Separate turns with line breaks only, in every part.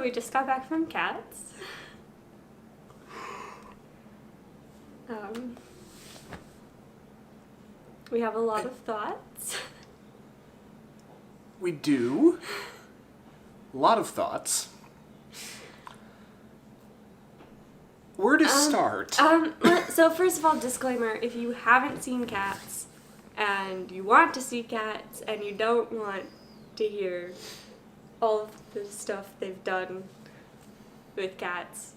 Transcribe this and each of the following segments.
we just got back from Cats. We have a lot of thoughts.
We do. A lot of thoughts. Where to start?
So first of all, disclaimer, if you haven't seen Cats and you want to see Cats and you don't want to hear all of the stuff they've done with Cats,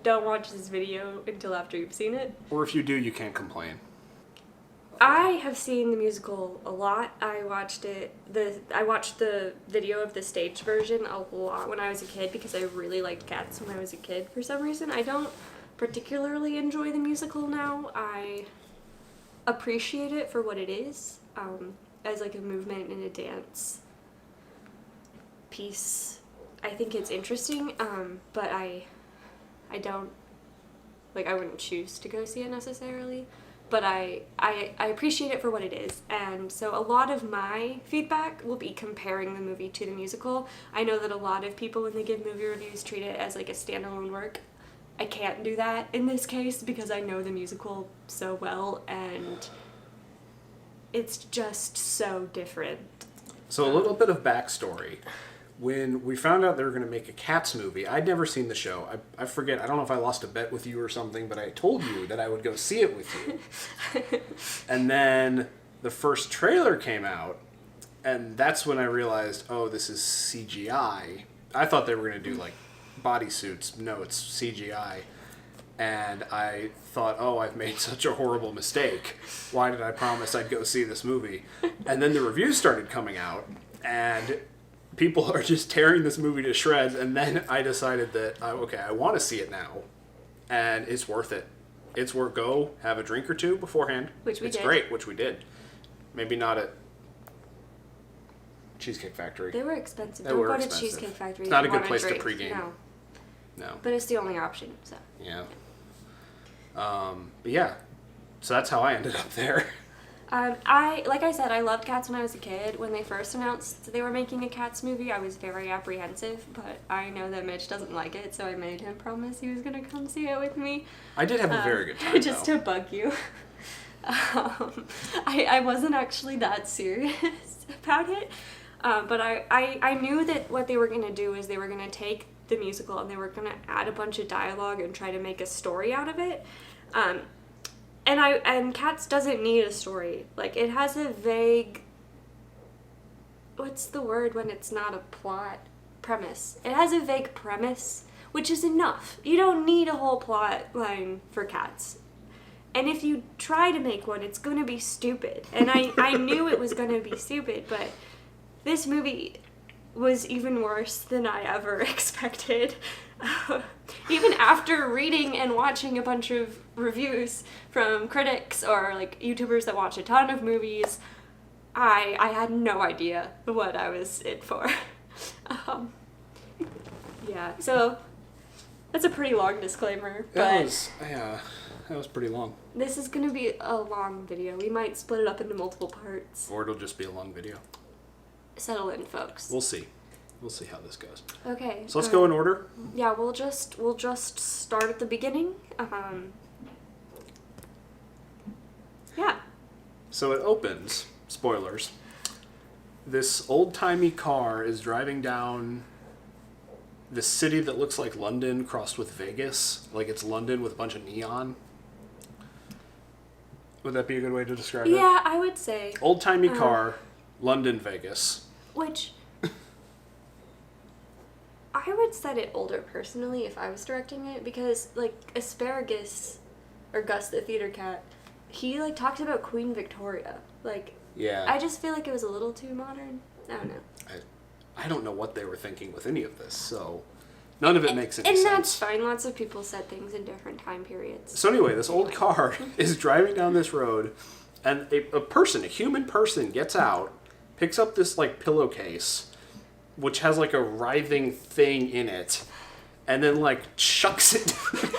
don't watch this video until after you've seen it.
Or if you do, you can't complain.
I have seen the musical a lot. I watched the video of the stage version a lot when I was a kid because I really liked Cats when I was a kid for some reason. I don't particularly enjoy the musical now. I appreciate it for what it is, as like a movement and a dance piece. I think it's interesting, but I don't, like, I wouldn't choose to go see it necessarily. But I appreciate it for what it is, and so a lot of my feedback will be comparing the movie to the musical. I know that a lot of people, when they give movie reviews, treat it as like a standalone work. I can't do that in this case because I know the musical so well, and it's just so different.
So a little bit of backstory. When we found out they were going to make a Cats movie, I'd never seen the show. I forget, I don't know if I lost a bet with you or something, but I told you that I would go see it with you. And then the first trailer came out, and that's when I realized, oh, this is CGI. I thought they were going to do, like, bodysuits. No, it's CGI. And I thought, oh, I've made such a horrible mistake. Why did I promise I'd go see this movie? And then the reviews started coming out, and people are just tearing this movie to shreds, and then I decided that, okay, I want to see it now, and it's worth it. It's worth go, have a drink or two beforehand.
Which we did.
It's great, which we did. Maybe not at Cheesecake Factory.
They were expensive.
They
Don't
were
go
expensive.
to Cheesecake Factory.
It's not a good
Want
place
drink.
to pregame.
No.
No.
But it's the only option, so.
Yeah. But yeah, so that's how I ended up there.
Like I said, I loved Cats when I was a kid. When they first announced that they were making a Cats movie, I was very apprehensive, but I know that Mitch doesn't like it, so I made him promise he was going to come see it with me.
I did have a very good time,
just
though.
to bug you. I wasn't actually that serious about it, but I knew that what they were going to do is they were going to take the musical and they were going to add a bunch of dialogue and try to make a story out of it. And Cats doesn't need a story. Like, it has a vague, what's the word when it's not a plot? Premise. It has a vague premise, which is enough. You don't need a whole plot line for Cats. And if you try to make one, it's gonna be stupid. And I knew it was gonna be stupid, but this movie was even worse than I ever expected. Even after reading and watching a bunch of reviews from critics or like YouTubers that watch a ton of movies, I had no idea what I was in for. Yeah, so that's a pretty long disclaimer.
That was pretty long.
This is going to be a long video. We might split it up into multiple parts.
Or it'll just be a long video.
Settle in, folks.
We'll see. We'll see how this goes.
Okay.
So let's go in order.
Yeah, we'll just start at the beginning. Yeah.
So it opens, spoilers, this old-timey car is driving down this city that looks like London crossed with Vegas. Like it's London with a bunch of neon. Would that be a good way to describe it?
Yeah, I would say.
Old-timey car, London, Vegas.
Which I would set it older personally if I was directing it, because like Asparagus, or Gus the theater cat, he like talked about Queen Victoria. Like,
yeah.
I just feel like it was a little too modern. I don't know.
I don't know what they were thinking with any of this, so none of it makes any sense.
And that's fine. Lots of people said things in different time periods.
So anyway, this old car is driving down this road, and a human person gets out, picks up this like pillowcase, which has like a writhing thing in it, and then like chucks it down.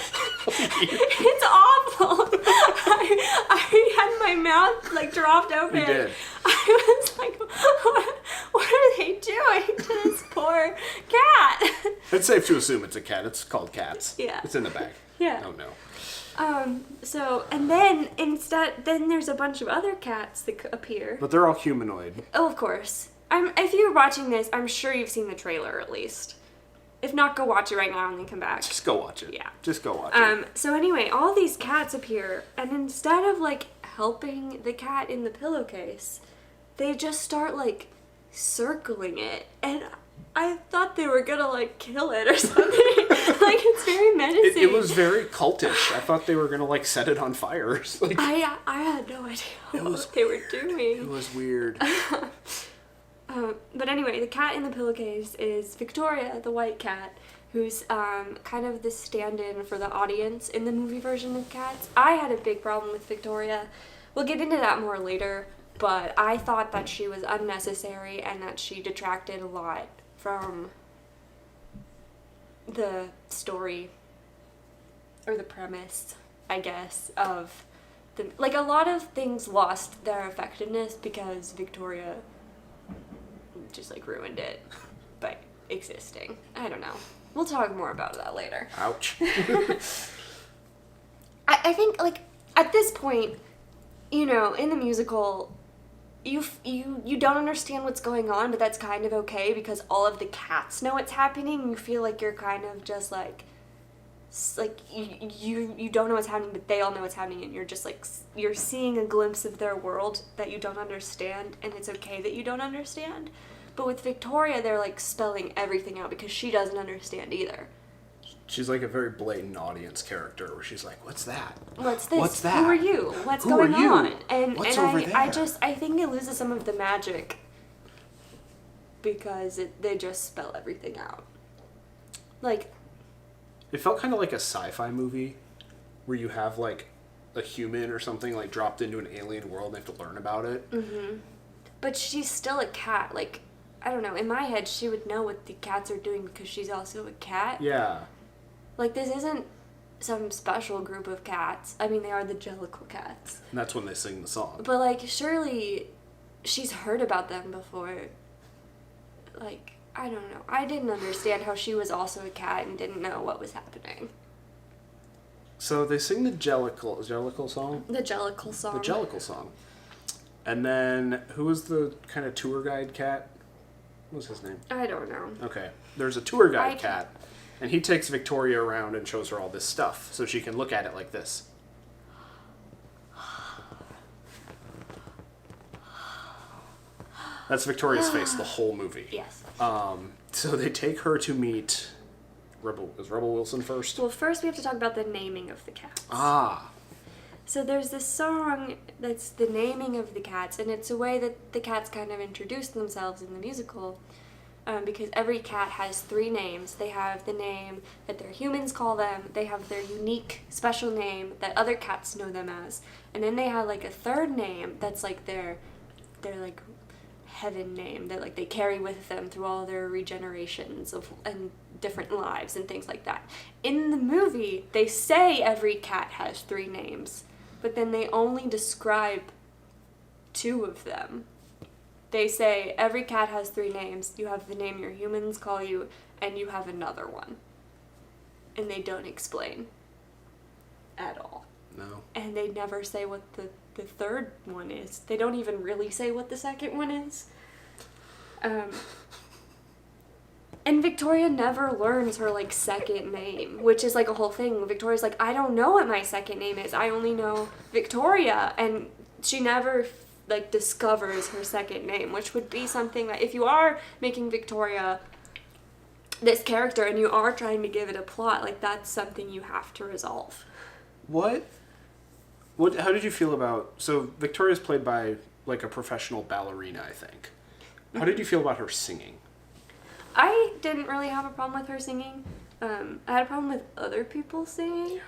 It's awful. I had my mouth like dropped open.
You did.
I was like, what are they doing to this poor cat?
It's safe to assume it's a cat. It's called Cats.
Yeah.
It's in the bag.
Yeah.
Oh, no.
So, and then then there's a bunch of other cats that appear.
But they're all humanoid.
Oh, of course. If you're watching this, I'm sure you've seen the trailer at least. If not, go watch it right now and then come back.
Just go watch it.
Yeah.
Just go watch it.
So anyway, all these cats appear, and instead of, like, helping the cat in the pillowcase, they just start, like, circling it. And I thought they were gonna, like, kill it or something. Like, it's very menacing.
It was very cultish. I thought they were gonna, like, set it on fire. Like,
I had no idea what they were doing.
it was weird.
But anyway, the cat in the pillowcase is Victoria, the white cat, who's kind of the stand-in for the audience in the movie version of Cats. I had a big problem with Victoria. We'll get into that more later, but I thought that she was unnecessary and that she detracted a lot from the story, or the premise, I guess, of the... Like, a lot of things lost their effectiveness because Victoria just, like, ruined it by existing. I don't know. We'll talk more about that later.
Ouch.
I think, like, at this point, you know, in the musical, you don't understand what's going on, but that's kind of okay because all of the cats know what's happening. You feel like you're kind of just, like you don't know what's happening, but they all know what's happening, and you're just, like, you're seeing a glimpse of their world that you don't understand, and it's okay that you don't understand. But with Victoria, they're, like, spelling everything out because she doesn't understand either.
She's like a very blatant audience character where she's like, what's that?
What's this?
What's that?
Who are you? What's
Who
going
are you?
on? And
What's
and
over there?
I think it loses some of the magic because they just spell everything out. Like,
It felt kind of like a sci-fi movie where you have, like, a human or something, like, dropped into an alien world and they have to learn about it.
mm-hmm. But she's still a cat. Like, I don't know. In my head, she would know what the cats are doing because she's also a cat.
Yeah.
Like, this isn't some special group of cats. I mean, they are the Jellicle cats.
And that's when they sing the song.
But, like, surely she's heard about them before. Like, I don't know. I didn't understand how she was also a cat and didn't know what was happening.
So they sing the Jellicle song?
The Jellicle song.
The Jellicle song. And then, who was the kind of tour guide cat? What was his name?
I don't know.
Okay. There's a tour guide cat, and he takes Victoria around and shows her all this stuff so she can look at it like this. That's Victoria's face the whole movie.
Yes.
So they take her to meet Rebel Wilson first?
Well, first we have to talk about the naming of the cats.
Ah.
So there's this song that's the naming of the cats, and it's a way that the cats kind of introduce themselves in the musical, because every cat has 3 names. They have the name that their humans call them, they have their unique special name that other cats know them as, and then they have, like, a third name that's, like, their like, heaven name that, like, they carry with them through all their regenerations and different lives and things like that. In the movie, they say every cat has 3 names, but then they only describe 2 of them. They say every cat has 3 names. You have the name your humans call you, and you have another one. And they don't explain at all.
No.
And they never say what the third one is. They don't even really say what the second one is. And Victoria never learns her, like, second name, which is, like, a whole thing. Victoria's like, I don't know what my second name is. I only know Victoria. And she never, like, discovers her second name, which would be something that if you are making Victoria this character and you are trying to give it a plot, like, that's something you have to resolve.
How did you feel about... So, Victoria's played by, like, a professional ballerina, I think. How did you feel about her singing?
I didn't really have a problem with her singing. I had a problem with other people singing,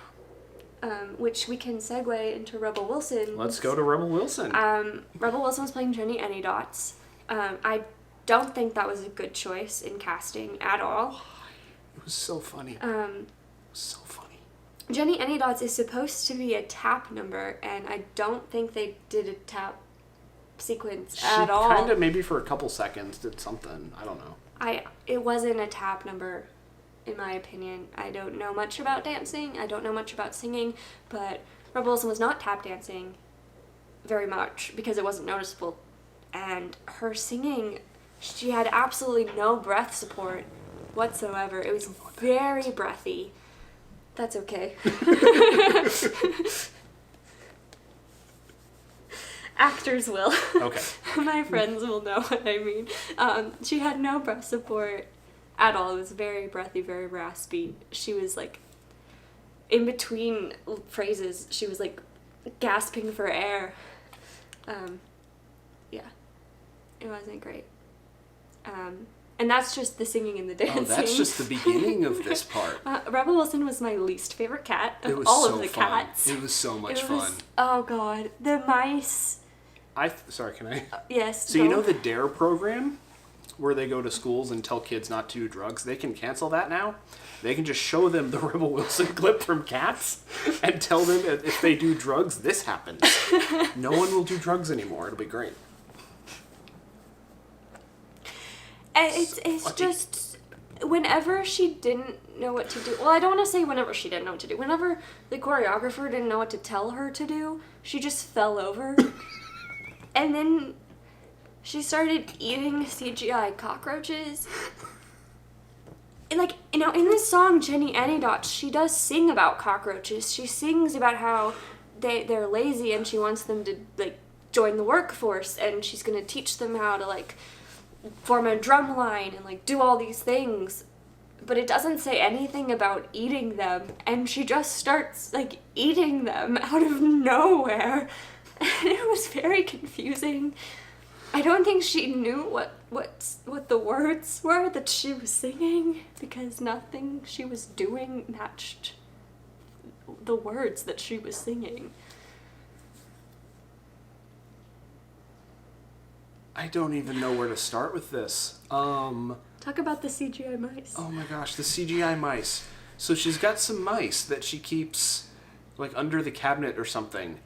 which we can segue into Rebel Wilson.
Let's go to Rebel Wilson.
Rebel Wilson was playing Jenny Anydots. I don't think that was a good choice in casting at all.
It was so funny. So funny.
Jenny Anydots is supposed to be a tap number, and I don't think they did a tap sequence at all.
She kind of, maybe for a couple seconds, did something. I don't know.
It wasn't a tap number in my opinion. I don't know much about dancing. I don't know much about singing, but Rebel Wilson was not tap dancing very much because it wasn't noticeable. And her singing, she had absolutely no breath support whatsoever. It was very breathy. That's okay. Actors will.
Okay.
My friends will know what I mean. She had no breath support at all. It was very breathy, very raspy. She was like, in between phrases, she was like gasping for air. Yeah. It wasn't great. And that's just the singing and the dancing.
Oh, that's just the beginning of this part.
Rebel Wilson was my least favorite cat of
It was
all
so
of the
fun.
cats.
It was so much fun.
Oh god, the mice.
Sorry, can I?
Yes.
So you know the DARE program, where they go to schools and tell kids not to do drugs? They can cancel that now. They can just show them the Rebel Wilson clip from Cats and tell them if they do drugs, this happens. No one will do drugs anymore. It'll be great.
And it's just whenever she didn't know what to do. Well, I don't want to say whenever she didn't know what to do. Whenever the choreographer didn't know what to tell her to do, she just fell over. And then she started eating CGI cockroaches. And like, you know, in this song, Jenny Anydots, she does sing about cockroaches. She sings about how they're lazy and she wants them to, like, join the workforce. And she's going to teach them how to, like, form a drum line and, like, do all these things. But it doesn't say anything about eating them. And she just starts, like, eating them out of nowhere. And it was very confusing. I don't think she knew what the words were that she was singing, because nothing she was doing matched the words that she was singing.
I don't even know where to start with this.
Talk about the CGI mice.
Oh my gosh, the CGI mice. So she's got some mice that she keeps, like, under the cabinet or something.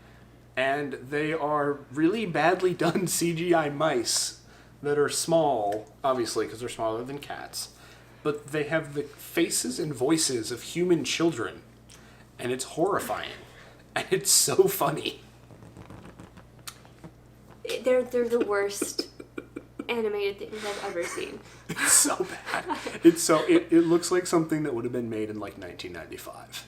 And they are really badly done CGI mice that are small, obviously, because they're smaller than cats. But they have the faces and voices of human children. And it's horrifying. And it's so funny.
They're the worst animated things I've ever seen.
It's so bad. It looks like something that would have been made in, like, 1995.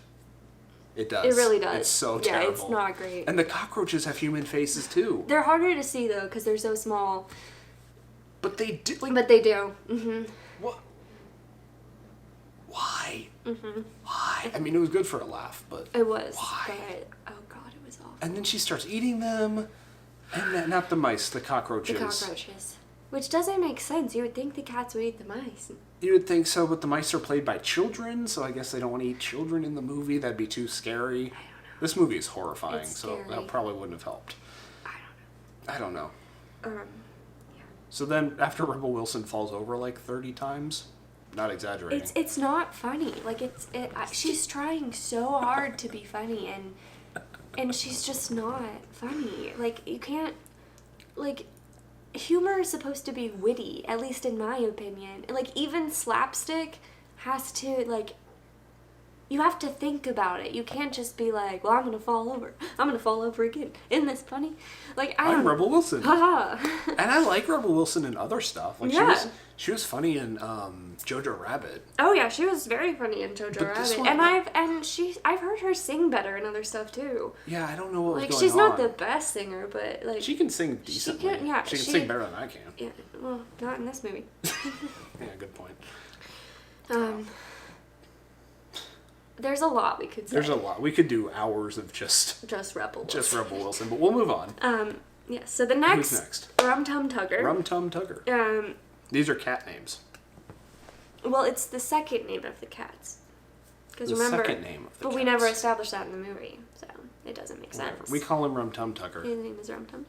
It does.
It really does.
It's so terrible.
Yeah, it's not great.
And the cockroaches have human faces, too.
They're harder to see, though, because they're so small.
But they do. Like,
But they do. Mm-hmm.
what? Why?
Mm-hmm.
Why? I mean, it was good for a laugh, but...
It was.
Why?
But, oh god, it was awful.
And then she starts eating them. And then, not the mice, the cockroaches.
The cockroaches. Which doesn't make sense. You would think the cats would eat the mice.
You would think so, but the mice are played by children, so I guess they don't want to eat children in the movie. That'd be too scary.
I don't know.
This movie is horrifying,
It's
so
scary.
that probably wouldn't have helped. I don't know.
Yeah.
So then, after Rebel Wilson falls over like 30 times, not exaggerating.
It's not funny. Like she's trying so hard to be funny, and she's just not funny. Like you can't, like, humor is supposed to be witty, at least in my opinion. Like even slapstick has to, like, you have to think about it. You can't just be like, well, I'm gonna fall over. I'm gonna fall over again. Isn't this funny? Like
I'm Rebel Wilson.
Haha.
And I like Rebel Wilson in other stuff. Like
Yeah.
she was funny in Jojo Rabbit.
Oh yeah, she was very funny in Jojo
But this
Rabbit,
one-
and I've heard her sing better in other stuff too.
Yeah, I don't know what was
Like
going
she's
on.
not the best singer, but like
She can sing decently. She can sing better than I can.
Yeah, well, not in this movie.
Yeah, good point.
There's a lot we could say.
There's a lot. We could do hours of just
Rebel Wilson.
just Rebel Wilson, but we'll move on.
Yeah. So the
Who's next?
Rum Tum Tugger.
Rum Tum Tugger. These are cat names.
Well, it's the second name of the cats. Because
The
remember,
second name of the
but we
cats.
never established that in the movie, so it doesn't make
Whatever.
sense.
We call him Rum Tum Tugger.
His name is Rum Tum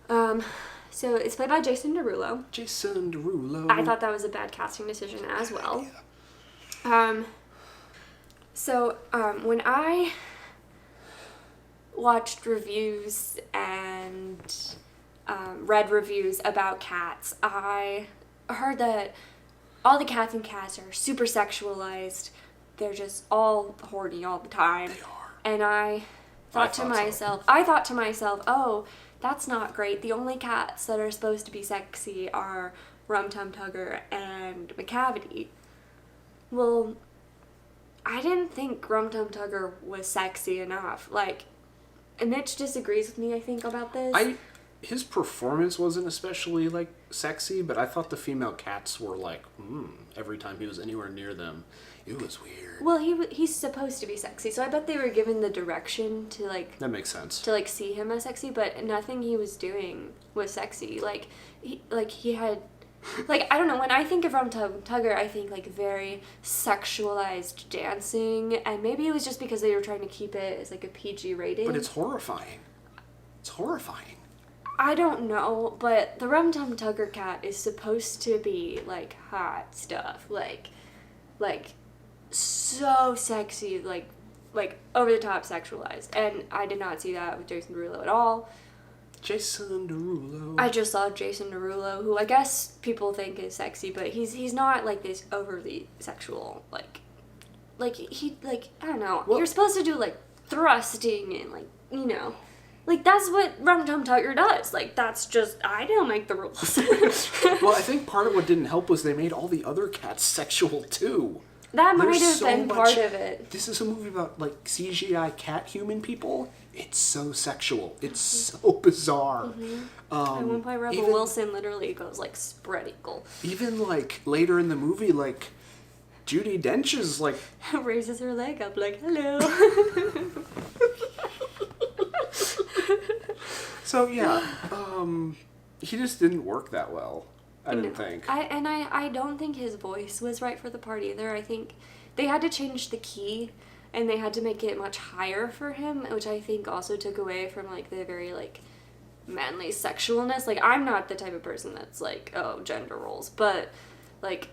Tugger. So it's played by Jason Derulo.
Jason Derulo.
I thought that was a bad casting decision as well. So when I watched reviews and read reviews about cats, I heard that all the cats in Cats are super sexualized. They're just all horny all the time.
They are.
And I thought to myself, oh, that's not great. The only cats that are supposed to be sexy are Rum Tum Tugger and McCavity. Well, I didn't think Rum Tum Tugger was sexy enough. Like, Mitch disagrees with me, I think, about this.
His performance wasn't especially, like, sexy, but I thought the female cats were like, every time he was anywhere near them. It was weird.
Well, he's supposed to be sexy, so I bet they were given the direction to, like...
That makes sense.
To, like, see him as sexy, but nothing he was doing was sexy. Like, he had... Like, I don't know, when I think of Rum Tum Tugger, I think, like, very sexualized dancing, and maybe it was just because they were trying to keep it as, like, a PG rating.
But it's horrifying. It's horrifying.
I don't know, but the Rum Tum Tugger cat is supposed to be, like, hot stuff. Like, so sexy, like, over-the-top sexualized. And I did not see that with Jason Derulo at all.
Jason Derulo.
I just saw Jason Derulo, who I guess people think is sexy, but he's not, like, this overly sexual, I don't know.
Well,
you're supposed to do, like, thrusting and, like, you know. Like, that's what Rum Tum Tugger does. Like, that's just, I don't make the rules.
Well, I think part of what didn't help was they made all the other cats sexual, too.
That might have been part of it.
This is a movie about, like, CGI cat human people. It's so sexual. It's so bizarre.
At one point, Rebel Wilson literally goes, like, spread eagle.
Even, like, later in the movie, like, Judi Dench is, like...
raises her leg up, like, hello.
So, yeah, he just didn't work that well, I didn't think.
I don't think his voice was right for the part either. I think they had to change the key, and they had to make it much higher for him, which I think also took away from, like, the very, like, manly sexualness. Like, I'm not the type of person that's like, oh, gender roles, but, like...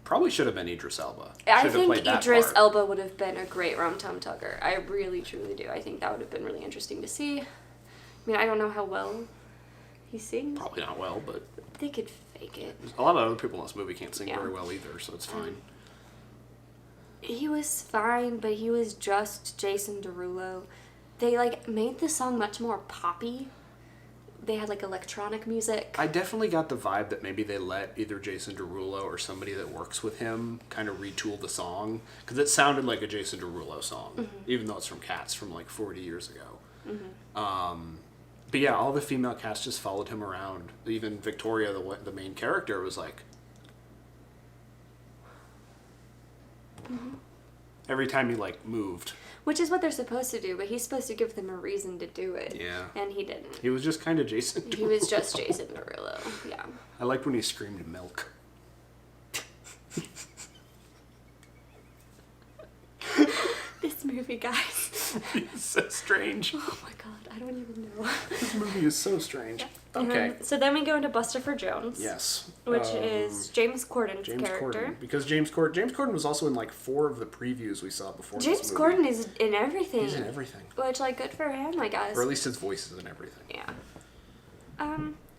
Probably should have been Idris Elba.
I think Idris Elba would have been a great Rum Tum Tugger. I really, truly do. I think that would have been really interesting to see. I mean, I don't know how well he sings.
Probably not well, but...
They could fake it.
A lot of other people in this movie can't sing very well either, so it's fine.
He was fine, but he was just Jason Derulo. They, like, made the song much more poppy. They had, like, electronic music.
I definitely got the vibe that maybe they let either Jason Derulo or somebody that works with him kind of retool the song. Because it sounded like a Jason Derulo song, even though it's from Cats from, like, 40 years ago. But yeah, all the female cats just followed him around. Even Victoria, the main character, was like... Every time he, like, moved.
Which is what they're supposed to do, but he's supposed to give them a reason to do it.
Yeah.
And he didn't.
He was just kind of Jason Derulo.
He was just Jason Derulo, yeah.
I liked when he screamed milk.
This movie, guys.
It's so strange.
Oh my god, I don't even know.
This movie is so strange. Okay.
So then we go into Bustopher Jones.
Yes.
Which is James Corden's character.
Corden. Because James Corden was also in like 4 of the previews we saw before
James
this movie.
Corden is in everything.
He's in everything.
Which, like, good for him, I guess.
Or at least his voice is in everything.
Yeah.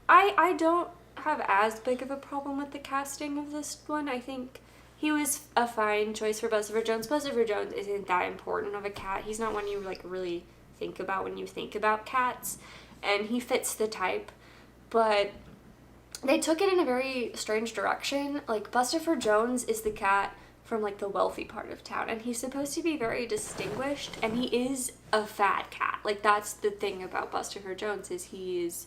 I don't have as big of a problem with the casting of this one. I think he was a fine choice for Bustopher Jones. Bustopher Jones isn't that important of a cat. He's not one you, like, really think about when you think about cats. And he fits the type. But they took it in a very strange direction. Like, Bustopher Jones is the cat from, like, the wealthy part of town. And he's supposed to be very distinguished. And he is a fat cat. Like, that's the thing about Bustopher Jones, is he is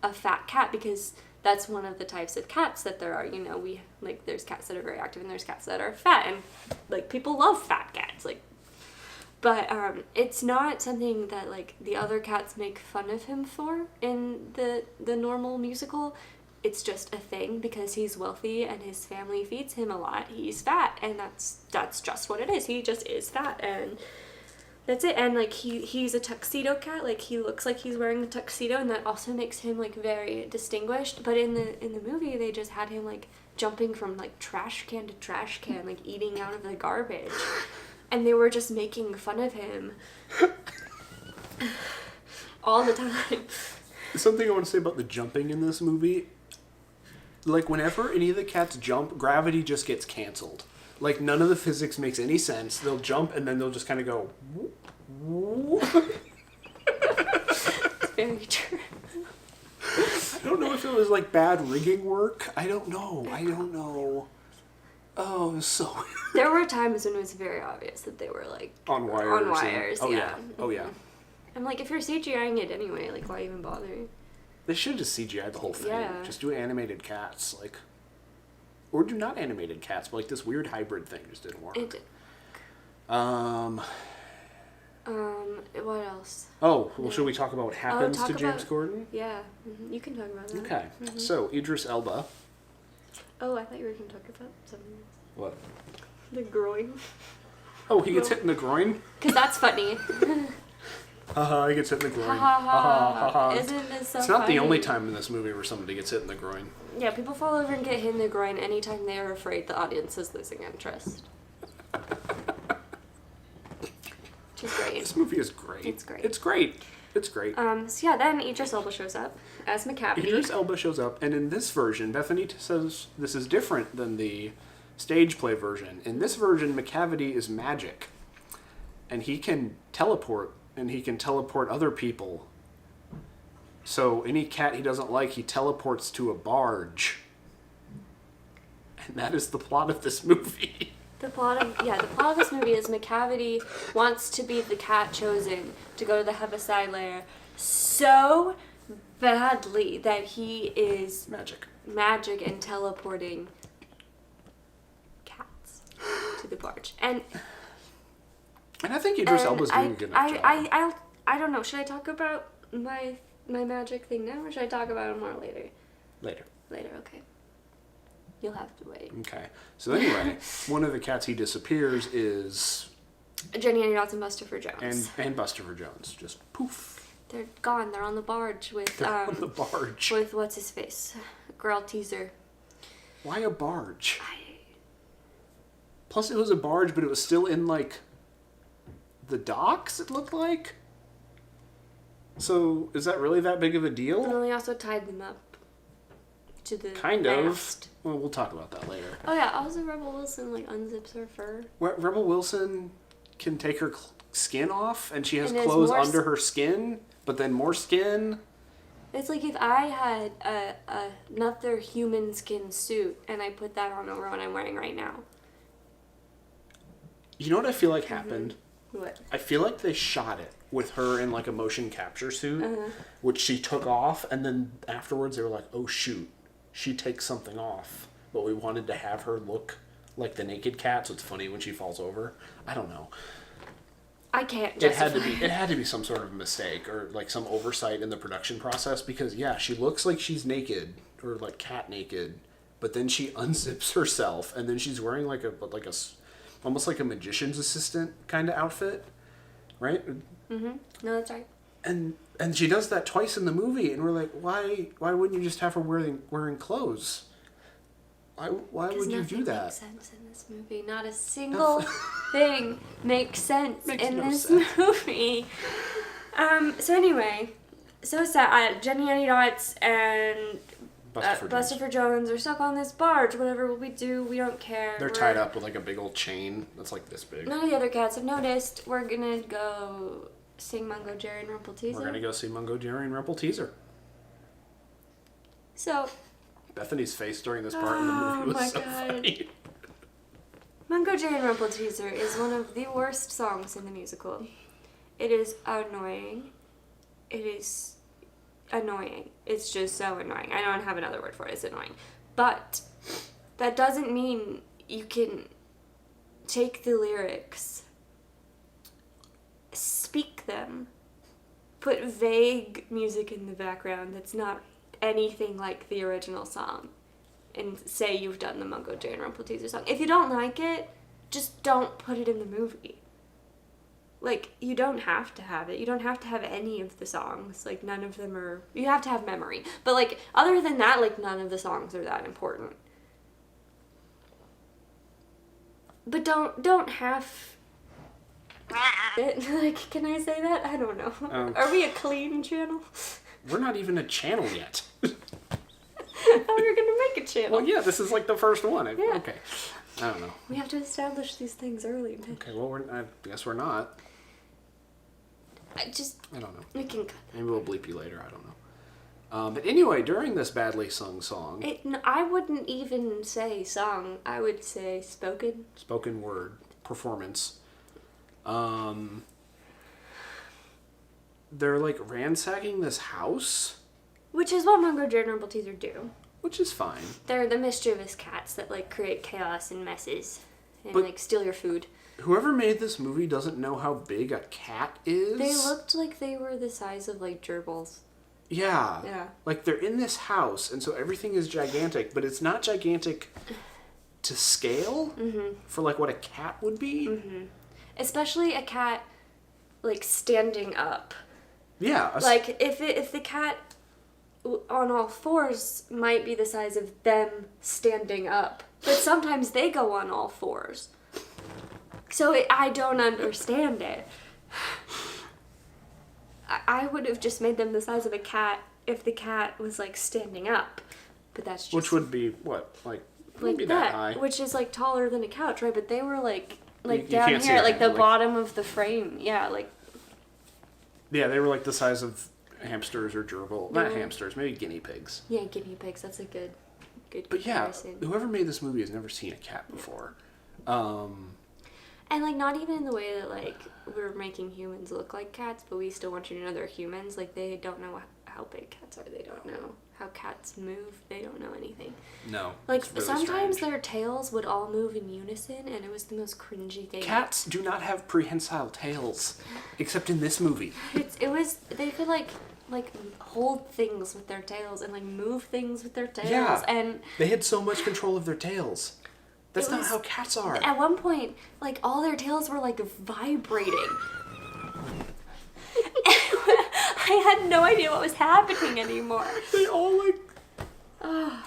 a fat cat, because that's one of the types of cats that there are. You know, there's cats that are very active and there's cats that are fat, and, like, people love fat cats, like, but it's not something that, like, the other cats make fun of him for in the normal musical. It's just a thing because he's wealthy and his family feeds him a lot. He's fat, and that's just what it is. He just is fat, and that's it. And, like, he's a tuxedo cat. Like, he looks like he's wearing a tuxedo, and that also makes him, like, very distinguished. But in the movie, they just had him, like, jumping from, like, trash can to trash can, like, eating out of the garbage. And they were just making fun of him all the time.
Something I want to say about the jumping in this movie. like, whenever any of the cats jump, gravity just gets canceled. Like, none of the physics makes any sense. They'll jump, and then they'll just kind of go... whoop, whoop.
It's very true.
I don't know if it was, like, bad rigging work. I don't know. Oh, it was so...
There were times when it was very obvious that they were, like...
On wires.
Oh,
yeah. Oh, yeah.
I'm like, if you're CGIing it anyway, like, why even bother?
They should just CGI the whole thing.
Yeah.
Just do animated cats, like... Or do not animated cats, but, like, this weird hybrid thing just didn't work.
It did. What else?
Oh, well, should we talk about what happens to James
about...
Corden?
Yeah. You can talk about that.
Okay. So, Idris Elba.
Oh, I thought you were going to talk about something else.
What?
The groin.
Oh, he gets hit in the groin?
Because that's funny.
Haha, he gets hit in the groin.
Ha ha
ha ha.
Isn't this so
It's not
funny?
the only time in this movie where somebody gets hit in the groin.
Yeah, people fall over and get hit in the groin anytime they are afraid the audience is losing interest. Which is great.
This movie is great.
It's great.
It's great. It's great.
So yeah, then Idris Elba shows up as McCavity.
Idris Elba shows up, and in this version, Bethany says this is different than the stage play version. In this version, McCavity is magic. And he can teleport, and he can teleport other people. So any cat he doesn't like, he teleports to a barge. And that is the plot of this movie.
The plot of this movie is McCavity wants to be the cat chosen to go to the Heaviside Lair so badly that he is magic and teleporting cats to the barge. And
I think Idris Elba's doing a good enough job.
I don't know. Should I talk about my magic thing now, or should I talk about it more later?
Later,
okay. You'll have to wait.
Okay. So anyway, one of the cats he disappears is...
Jenny and Dotson, Buster Jones.
And Buster Jones. Just poof.
They're gone. They're on the barge with...
on the barge.
With what's-his-face? Girl teaser.
Why a barge? Plus it was a barge, but it was still in, like, the docks, it looked like? So, is that really that big of a deal?
And then they also tied them up to the
Kind
mast.
of. Well, we'll talk about that later.
Oh yeah, also Rebel Wilson, like, unzips her fur.
Rebel Wilson can take her skin off, and she has
And
clothes under her skin, but then more skin.
It's like if I had another human skin suit, and I put that on over what I'm wearing right now.
You know what I feel like happened?
What?
I feel like they shot it with her in, like, a motion capture suit, which she took off, and then afterwards they were like, oh shoot, she takes something off, but we wanted to have her look like the naked cat, so it's funny when she falls over. I don't know.
I can't
It had to be some sort of mistake or, like, some oversight in the production process, because yeah, she looks like she's naked, or like cat naked, but then she unzips herself, and then she's wearing like a almost like a magician's assistant kind of outfit, right?
No, that's right.
And she does that twice in the movie, and we're like, why wouldn't you just have her wearing clothes? Why would you do that?
Makes sense in this movie. Not a single thing makes sense in this movie. So anyway, so sad. Jenny Annie Dots and Buster Jones are stuck on this barge. Whatever will we do? We don't care.
They're tied up with like a big old chain that's like this big.
None of the other cats have noticed. We're gonna go sing Mungo Jerry and Rumple Teaser.
We're gonna go see Mungo Jerry and Rumple Teaser.
So
Bethany's face during this part in the movie was so funny.
Mungo Jerry and Rumple Teaser is one of the worst songs in the musical. It is annoying. It is annoying. It's just so annoying. I don't have another word for it. It's annoying. But that doesn't mean you can take the lyrics, speak them, put vague music in the background that's not anything like the original song, and say you've done the Mungo Jerry and Rumple Teaser song. If you don't like it, just don't put it in the movie. Like, you don't have to have it. You don't have to have any of the songs. Like, none of them are... You have to have memory. But, like, other than that, like, none of the songs are that important. But don't have... it. Like, can I say that? I don't know. Are we a clean channel?
We're not even a channel yet.
thought we were gonna make a channel.
Well, yeah, this is like the first one.
Yeah.
Okay. I don't know.
We have to establish these things early.
Okay, well, I guess we're not. I don't know.
We can cut.
Maybe we'll bleep you later. I don't know. But anyway, during this badly sung song...
I wouldn't even say song. I would say spoken.
Spoken word performance. They're like ransacking this house.
Which is what Mungo Gerbil Teaser do.
Which is fine.
They're the mischievous cats that like create chaos and messes. And
But
like steal your food.
Whoever made this movie doesn't know how big a cat is.
They looked like they were the size of like gerbils.
Yeah.
Yeah.
Like they're in this house, and so everything is gigantic, but it's not gigantic to scale for like what a cat would be. Mm-hmm.
Especially a cat like standing up.
Yeah.
Like if the cat on all fours might be the size of them standing up, but sometimes they go on all fours. So I don't understand it. I would have just made them the size of a cat if the cat was like standing up, but that's just
which would be what like maybe that high,
which is like taller than a couch, right? But they were like
you
down
can't see
here,
it,
like the
like,
bottom of the frame. Yeah, like
yeah, they were like the size of hamsters or gerbil, not hamsters, maybe guinea pigs.
Yeah, guinea pigs. That's a good
But yeah,
comparison.
whoever made this movie has never seen a cat before.
And like not even in the way that like we're making humans look like cats, but we still want you to know they're humans. Like they don't know how big cats are. They don't know how cats move. They don't know anything.
No.
Like
it's really
sometimes
strange.
their tails would all move in unison, and it was the most cringy thing.
Cats do not have prehensile tails, except in this movie.
They could like hold things with their tails and like move things with their tails.
Yeah.
And
they had so much control of their tails. That's not
was-
how cats are.
at one point, like all their tails were like vibrating. I had no idea what was happening anymore.
They all like.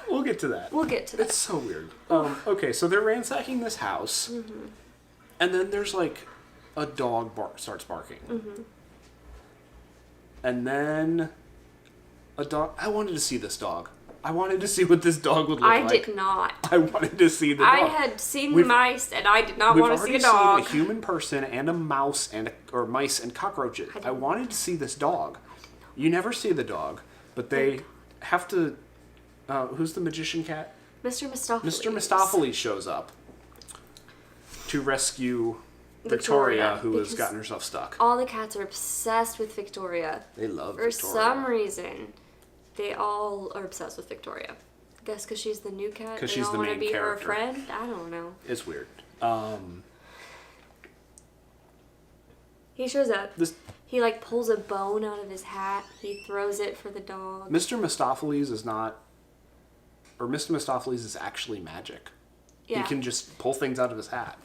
We'll get to that.
We'll get to that.
It's so weird. Okay, so they're ransacking this house, and then there's like a dog starts barking, and then a dog. I wanted to see this dog. I wanted to see what this dog would look like.
I did not.
I wanted to see the dog.
I had seen the mice, and I did not want to see a
We've
dog.
already seen a human person and a mouse or mice and cockroaches. I wanted to see this dog. You never see the dog, but they have to. Who's the magician cat?
Mr. Mistopheles.
Mr. Mistopheles shows up to rescue Victoria, who has gotten herself stuck.
All the cats are obsessed with Victoria.
They love
For
Victoria.
some reason, they all are obsessed with Victoria. I guess because she's the new cat.
'Cause
they
she's
all
the
want to
main
be
character.
her friend. I don't know.
It's weird.
He shows up.
This
He like pulls a bone out of his hat. He throws it for the dog.
Mr. Mistopheles is not, or Mr. Mistopheles is actually magic.
Yeah.
He can just pull things out of his hat,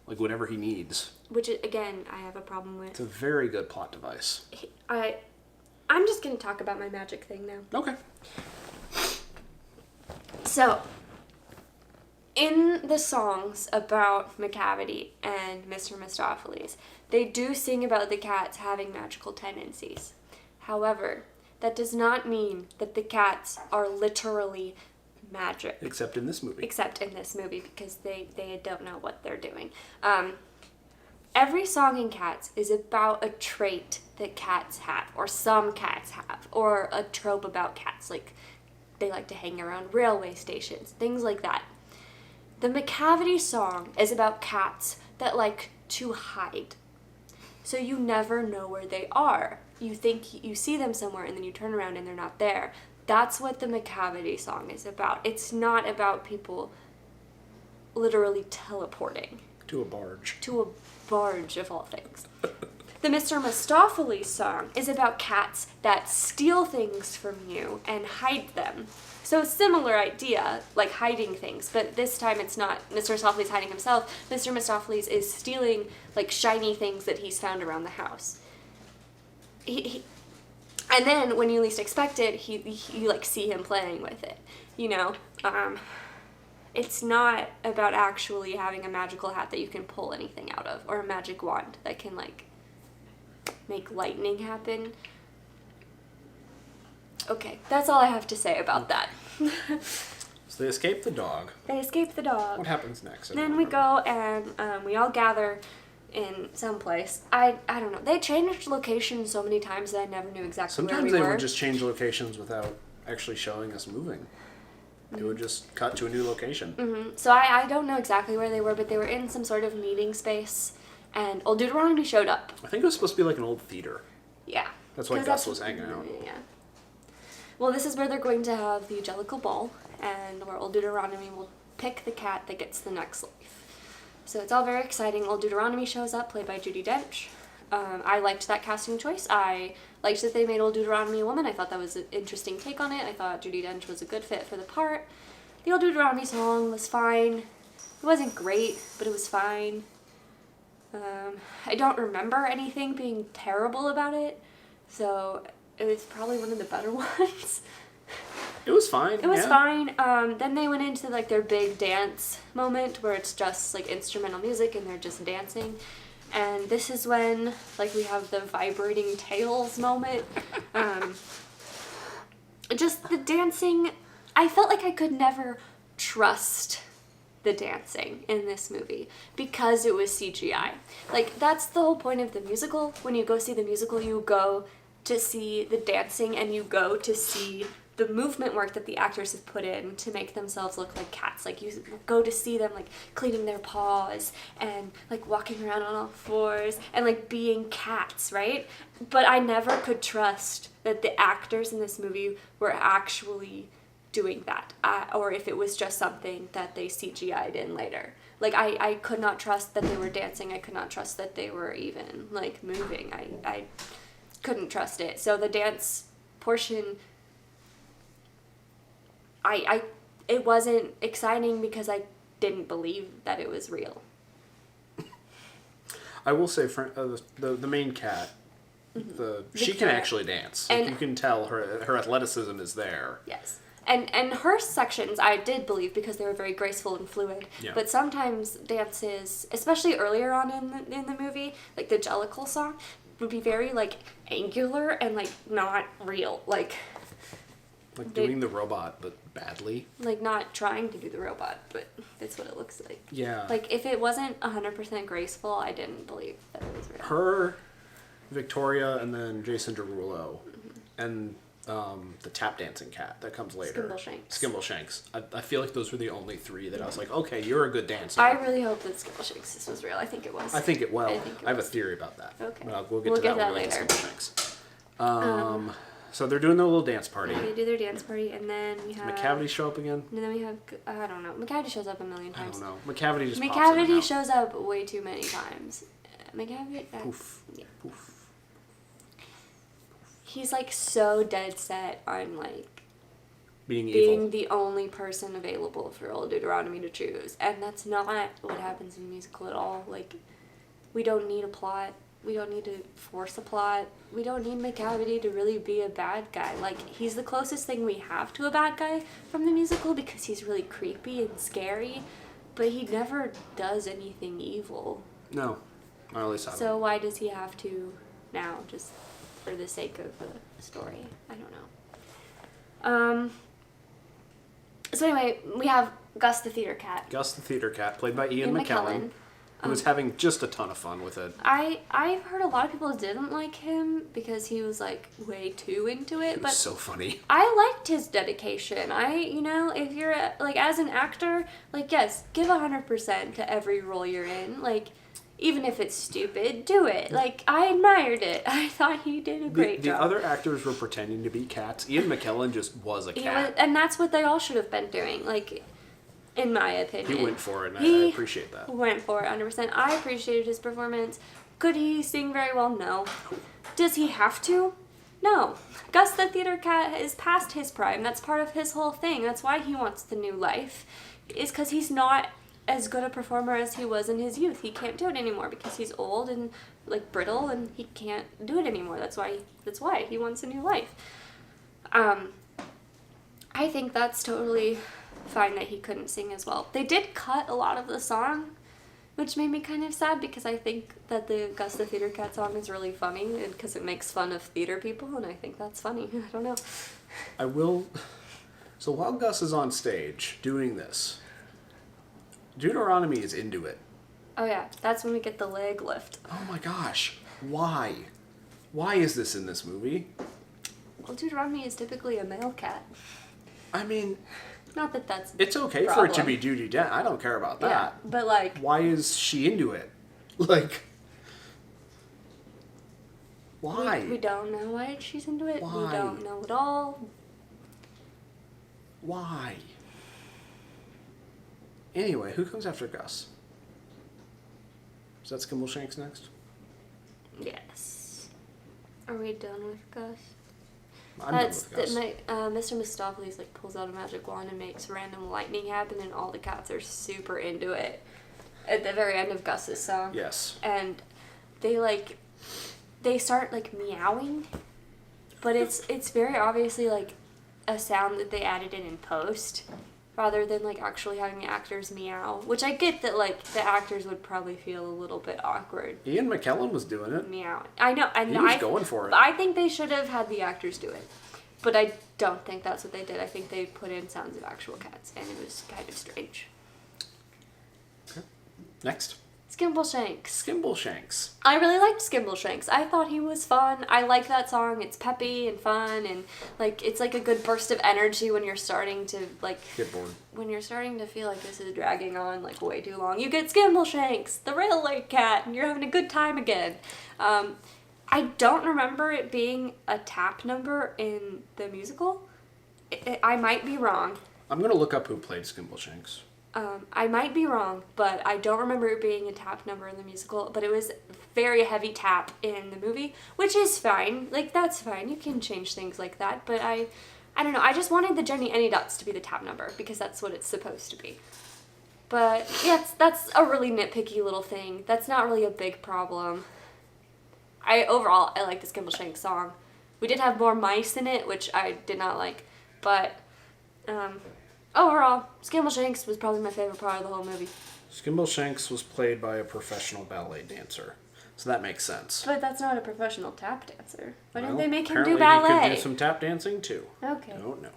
like whatever he needs.
Which again, I have a problem with.
It's a very good plot device.
I'm just gonna talk about my magic thing now.
Okay.
So, in the songs about McCavity and Mr. Mistopheles, they do sing about the cats having magical tendencies. However, that does not mean that the cats are literally magic.
Except in this movie.
Except in this movie, because they don't know what they're doing. Every song in Cats is about a trait that cats have, or some cats have, or a trope about cats, like they like to hang around railway stations, things like that. The McCavity song is about cats that like to hide. So you never know where they are. You think you see them somewhere and then you turn around and they're not there. That's what the McCavity song is about. It's not about people literally teleporting.
To a barge.
To a barge, of all things. The Mr. Mistopheles song is about cats that steal things from you and hide them. So similar idea, like hiding things, but this time it's not Mr. Mistopheles hiding himself. Mr. Mistopheles is stealing like shiny things that he's found around the house. And then when you least expect it, you like see him playing with it, you know? It's not about actually having a magical hat that you can pull anything out of, or a magic wand that can like make lightning happen. Okay, that's all I have to say about that.
So they escape the dog.
They escape the dog.
What happens next?
Then we go and we all gather in some place. I don't know. They changed location so many times that I never knew exactly where we were.
Sometimes they would just change locations without actually showing us moving. They would just cut to a new location.
Mm-hmm. So I don't know exactly where they were, but they were in some sort of meeting space, and Old Deuteronomy showed up.
I think it was supposed to be like an old theater.
Yeah.
That's why Gus was hanging out.
Yeah. Well, this is where they're going to have the Angelical Ball, and where Old Deuteronomy will pick the cat that gets the next life. So it's all very exciting. Old Deuteronomy shows up, played by Judi Dench. I liked that casting choice. I liked that they made Old Deuteronomy a woman. I thought that was an interesting take on it. I thought Judi Dench was a good fit for the part. The Old Deuteronomy song was fine. It wasn't great, but it was fine. I don't remember anything being terrible about it, so it was probably one of the better ones.
It was fine.
It was fine. Then they went into like their big dance moment where it's just like instrumental music and they're just dancing. And this is when like we have the vibrating tails moment. Just the dancing. I felt like I could never trust the dancing in this movie because it was CGI. Like that's the whole point of the musical. When you go see the musical, you go to see the dancing and you go to see the movement work that the actors have put in to make themselves look like cats. Like you go to see them like cleaning their paws and like walking around on all fours and like being cats, right? But I never could trust that the actors in this movie were actually doing that, or if it was just something that they CGI'd in later. Like I could not trust that they were dancing. I could not trust that they were even like moving. I couldn't trust it. So the dance portion, it wasn't exciting because I didn't believe that it was real.
I will say, the main cat, she can actually dance. And you can tell her athleticism is there.
Yes. And her sections I did believe because they were very graceful and fluid. Yeah. But sometimes dances, especially earlier on in the movie, like the Jellicle song, would be very like angular and like not real. Like
doing the robot, but badly.
Like not trying to do the robot, but that's what it looks like.
Yeah.
Like if it wasn't 100% graceful, I didn't believe that it was real.
Her, Victoria, and then Jason Derulo, and the tap dancing cat that comes later. Skimbleshanks. I feel like those were the only three that I was like, okay, you're a good dancer.
I really hope that Skimbleshanks was real. I think it was.
I have a theory about that.
Okay.
We'll get to that later. Skimbleshanks. So they're doing their little dance party.
They do their dance party, and then we have...
McCavity show up again?
And then we have... I don't know. McCavity shows up a million times.
I don't know. McCavity just pops in and
McCavity
out.
shows up way too many times. McCavity...
Poof.
Yeah.
Poof.
He's, like, so dead set on, like...
Being evil.
the only person available for Old Deuteronomy to choose. And that's not what happens in the musical at all. Like, we don't need a plot. We don't need to force a plot. We don't need McCavity to really be a bad guy. Like, he's the closest thing we have to a bad guy from the musical because he's really creepy and scary, but he never does anything evil.
No. Or at least I don't.
So why does he have to now, just for the sake of the story? I don't know. So anyway, we have Gus the Theater Cat.
Gus the Theater Cat, played by Ian McKellen. Who was having just a ton of fun with it.
I've heard a lot of people didn't like him because he was like way too into it.
It was so funny.
I liked his dedication. If you're like as an actor, like yes, give 100% to every role you're in. Like even if it's stupid, do it. Like I admired it. I thought he did a great job.
The other actors were pretending to be cats. Ian McKellen just was a cat.
And that's what they all should have been doing. Like. In my opinion.
He went for it, and I appreciate that.
Went for it, 100%. I appreciated his performance. Could he sing very well? No. Does he have to? No. Gus the Theater Cat is past his prime. That's part of his whole thing. That's why he wants the new life. Is because he's not as good a performer as he was in his youth. He can't do it anymore because he's old and like brittle, and he can't do it anymore. That's why he wants a new life. I think that's totally fine that he couldn't sing as well. They did cut a lot of the song, which made me kind of sad because I think that the Gus the Theater Cat song is really funny because it makes fun of theater people, and I think that's funny. I don't know.
So while Gus is on stage doing this, Deuteronomy is into it.
Oh yeah, that's when we get the leg lift.
Oh my gosh. Why? Why is this in this movie?
Well, Deuteronomy is typically a male cat.
I mean,
Not that that's
it's okay for it to be Judi Dench. I don't care about that.
Yeah, but like...
Why is she into it? Like... Why?
We don't know why she's into it.
Why?
We don't know at all.
Why? Anyway, who comes after Gus? Is that Skimbleshanks next?
Yes. Are we done with Gus?
I'm done with Gus.
Mr. Mistopheles like pulls out a magic wand and makes random lightning happen, and all the cats are super into it. At the very end of Gus's song.
Yes.
And they start like meowing, but it's very obviously like a sound that they added in post, rather than like actually having the actors meow. Which I get that like the actors would probably feel a little bit awkward.
Ian McKellen was doing it.
Meow. I know.
He was going for it.
I think they should have had the actors do it, but I don't think that's what they did. I think they put in sounds of actual cats, and it was kind of strange.
Okay. Next.
Skimbleshanks.
Skimbleshanks.
I really liked Skimbleshanks. I thought he was fun. I like that song. It's peppy and fun, and like it's like a good burst of energy when you're starting to like
get bored.
When you're starting to feel like this is dragging on like way too long. You get Skimbleshanks, the railway cat, and you're having a good time again. I don't remember it being a tap number in the musical. I might be wrong.
I'm gonna look up who played Skimbleshanks.
I might be wrong, but I don't remember it being a tap number in the musical, but it was very heavy tap in the movie, which is fine. Like, that's fine. You can change things like that, but I don't know. I just wanted the Jenny Anydots to be the tap number, because that's what it's supposed to be. But, yeah, that's a really nitpicky little thing. That's not really a big problem. Overall, I like the Skimbleshanks song. We did have more mice in it, which I did not like, but, overall, Skimbleshanks was probably my favorite part of the whole movie.
Skimbleshanks was played by a professional ballet dancer, so that makes sense.
But that's not a professional tap dancer. Why didn't
Well,
they make him do
apparently
ballet?
he could do some tap dancing too.
Okay.
I don't know.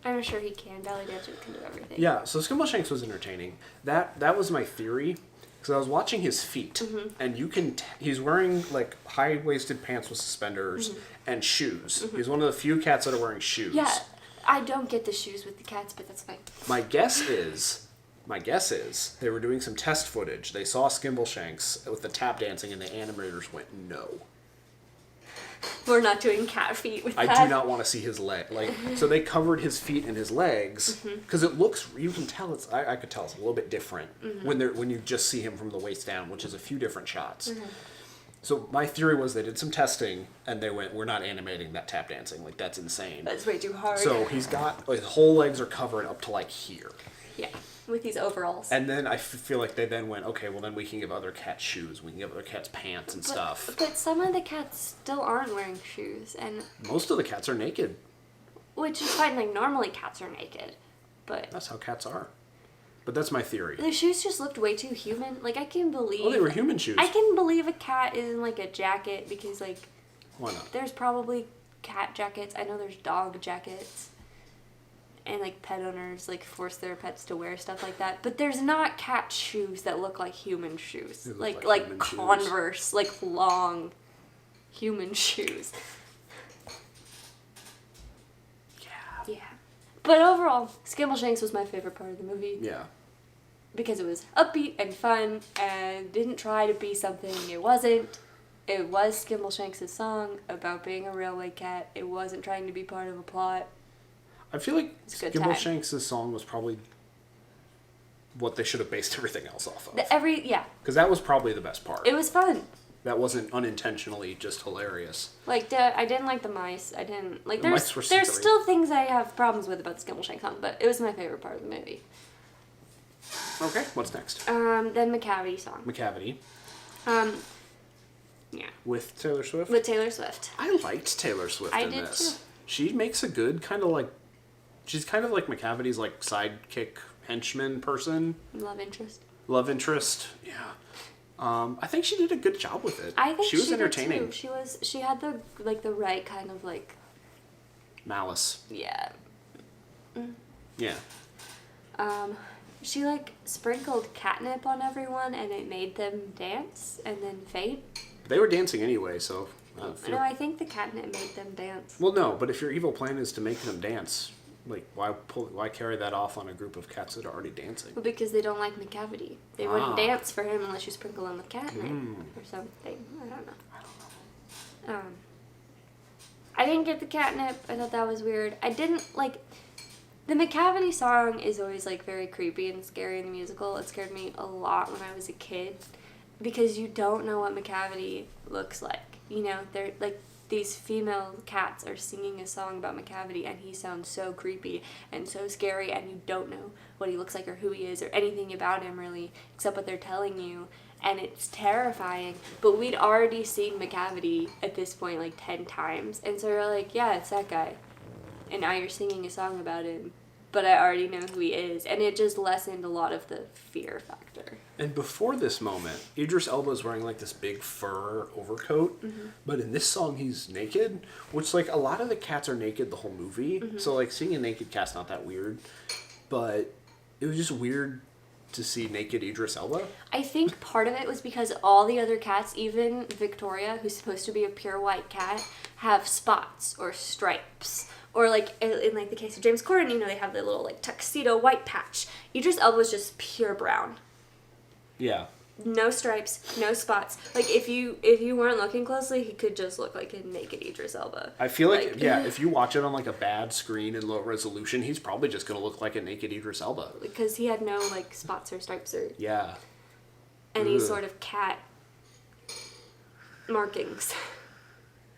I'm sure he can. Ballet dancers can do everything.
Yeah, so Skimbleshanks was entertaining. That was my theory, because I was watching his feet, and you can he's wearing like high-waisted pants with suspenders and shoes. He's one of the few cats that are wearing shoes.
Yeah, I don't get the shoes with the cats, but that's fine.
My guess is they were doing some test footage. They saw Skimbleshanks with the tap dancing, and the animators went, no.
We're not doing cat feet with that.
I do not want to see his leg. Like, so they covered his feet and his legs, because it looks, you can tell I could tell it's a little bit different when you just see him from the waist down, which is a few different shots. So my theory was they did some testing, and they went, we're not animating that tap dancing. Like, that's insane.
That's way too hard.
So he's got, his whole legs are covered up to like here.
Yeah, with these overalls.
And then I feel like they then went, okay, well then we can give other cats shoes. We can give other cats pants and stuff.
But some of the cats still aren't wearing shoes, and
most of the cats are naked.
which is fine. Like, normally cats are naked, but
That's how cats are. But that's my theory.
the shoes just looked way too human. Like, I can believe...
Oh, they were human shoes.
I can believe a cat is in, like, a jacket, because, like...
Why not?
There's probably cat jackets. I know there's dog jackets. And, like, pet owners, like, force their pets to wear stuff like that. But there's not cat shoes that look like human shoes.
They look
Like
like human
Converse,
shoes.
like, long human shoes. Yeah. But overall, Skimbleshanks was my favorite part of the movie.
Yeah.
Because it was upbeat and fun and didn't try to be something it wasn't. It was Skimbleshanks' song about being a railway cat. It wasn't trying to be part of a plot.
I feel like
It's a good time.
Skimbleshanks' song was probably what they should have based everything else off of.
Yeah.
Because that was probably the best part.
It was fun.
That wasn't unintentionally just hilarious.
Like, I didn't like the mice. I didn't... Like,
The
there's
mice were
there's
silly.
still things I have problems with about the Skimbleshanks song, but it was my favorite part of the movie.
Okay, what's next?
Then McCavity song.
McCavity.
Yeah.
With Taylor Swift?
With Taylor Swift.
I liked Taylor Swift
I
in
did
this.
too.
She makes a good kind of like... She's kind of like McCavity's like sidekick henchman person.
Love interest.
Love interest. Yeah. I think she did a good job with it.
I think
she was
did
entertaining.
too. She had the right kind of like...
Malice.
Yeah.
Yeah.
She, like, sprinkled catnip on everyone, and it made them dance and then faint.
They were dancing anyway, so...
No, I think the catnip made them dance.
Well, no, but if your evil plan is to make them dance, like, why carry that off on a group of cats that are already dancing?
Well, because they don't like McCavity. They wouldn't dance for him unless you sprinkle him with catnip or something. I don't know. I didn't get the catnip. I thought that was weird. I didn't, like... The McCavity song is always, like, very creepy and scary in the musical. It scared me a lot when I was a kid because you don't know what McCavity looks like. You know, they're, like, these female cats are singing a song about McCavity, and he sounds so creepy and so scary, and you don't know what he looks like or who he is or anything about him, really, except what they're telling you. And it's terrifying. But we'd already seen McCavity at this point, like, 10 times. And so we're like, yeah, it's that guy. And now you're singing a song about him. But I already know who he is. And it just lessened a lot of the fear factor.
And before this moment, Idris Elba's wearing, like, this big fur overcoat. Mm-hmm. But in this song, he's naked. Which, like, a lot of the cats are naked the whole movie. Mm-hmm. So, like, seeing a naked cat's not that weird. But it was just weird to see naked Idris Elba. I
think part of it was because all the other cats, even Victoria, who's supposed to be a pure white cat, have spots or stripes. Or, like, in like the case of James Corden, you know, they have the little, like, tuxedo white patch. Idris Elba was just pure brown.
Yeah.
No stripes, no spots. Like, if you weren't looking closely, he could just look like a naked Idris Elba.
I feel like yeah, if you watch it on, like, a bad screen and low resolution, he's probably just going to look like a naked Idris Elba.
Because he had no, like, spots or stripes or...
Yeah.
Any sort of cat markings.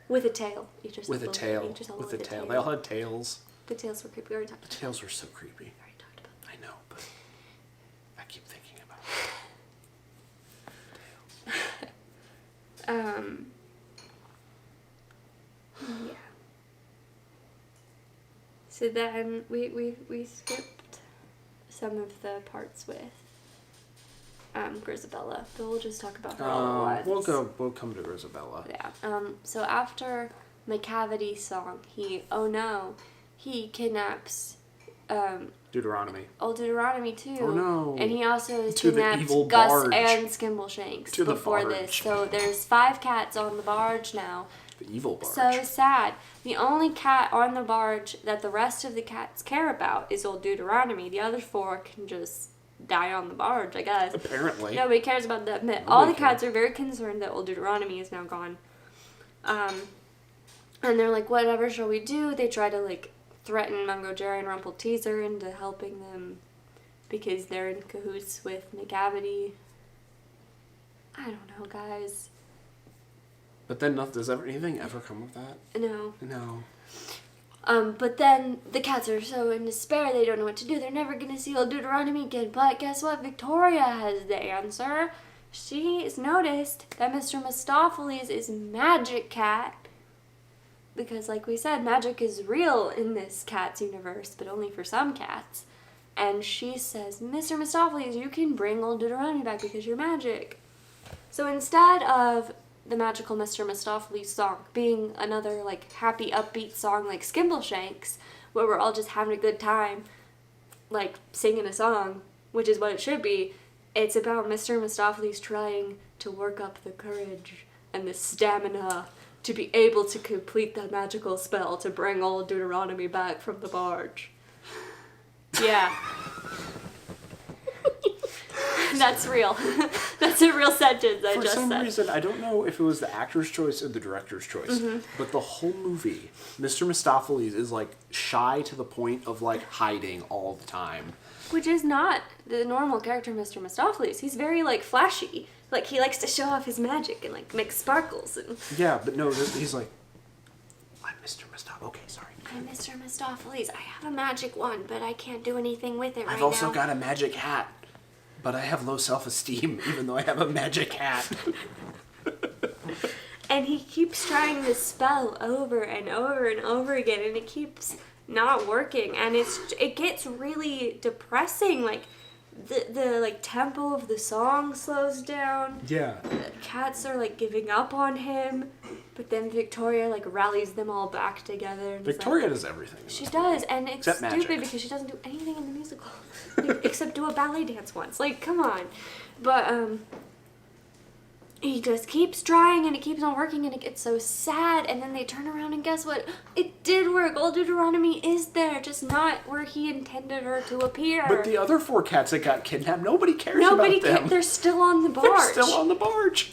With a tail.
With a tail. With a tail. They all had tails.
The tails were creepy. We already talked about
that. The tails were so creepy.
We already talked about that.
I know, but I keep thinking about tails.
Yeah. So then we skipped some of the parts with Grisabella, but we'll just talk about her all at once.
We'll come to Grisabella.
Yeah. So after McCavity song, he kidnaps
Deuteronomy.
Old Deuteronomy too.
Oh no.
And he also
to
kidnaps
the
Gus
barge.
and Skimbleshanks
to
before this. So there's 5 cats on the barge now.
The evil barge.
So sad. The only cat on the barge that the rest of the cats care about is Old Deuteronomy. The other 4 can just die on the barge, I guess.
Apparently.
Nobody cares about that. All the cats are very concerned that Old Deuteronomy is now gone. And they're like, whatever shall we do? They try to, like, threaten Mungo Jerry and Rumpelteazer into helping them because they're in cahoots with McCavity. I don't know, guys.
But then, does anything ever come of that?
No.
No.
But then the cats are so in despair, they don't know what to do. They're never going to see Old Deuteronomy again. But guess what? Victoria has the answer. She's noticed that Mr. Mistopheles is Magic Cat. Because, like we said, magic is real in this cat's universe, but only for some cats. And she says, Mr. Mistopheles, you can bring Old Deuteronomy back because you're magic. So instead of the magical Mr. Mistopheles song being another, like, happy, upbeat song like Skimbleshanks, where we're all just having a good time, like, singing a song, which is what it should be, it's about Mr. Mistopheles trying to work up the courage and the stamina to be able to complete the magical spell to bring Old Deuteronomy back from the barge. Yeah. That's real. That's a real sentence I just said.
For some reason, I don't know if it was the actor's choice or the director's choice, but the whole movie, Mr. Mistopheles is, like, shy to the point of, like, hiding all the time.
Which is not the normal character Mr. Mistopheles. He's very, like, flashy. Like, he likes to show off his magic and, like, make sparkles. And
yeah, but no, he's like, I'm Mr. Mistopheles. Okay, sorry.
I'm Mr. Mistopheles. I have a magic wand, but I can't do anything with it right now.
I've also got a magic hat, but I have low self-esteem, even though I have a magic hat.
And he keeps trying this spell over and over and over again, and it keeps not working. And it gets really depressing. Like, the like tempo of the song slows down.
Yeah.
The cats are like giving up on him, but then Victoria like rallies them all back together. And
Victoria
like,
does everything.
She does, and it's
Except
stupid
magic.
because she doesn't do anything in the musical, like, except do a ballet dance once. Like, come on. But he just keeps trying and it keeps on working and it gets so sad, and then they turn around and guess what? It did work. Old Deuteronomy is there, just not where he intended her to appear.
But the other 4 cats that got kidnapped, nobody cares about them.
They're still on the barge.
They're still on the barge.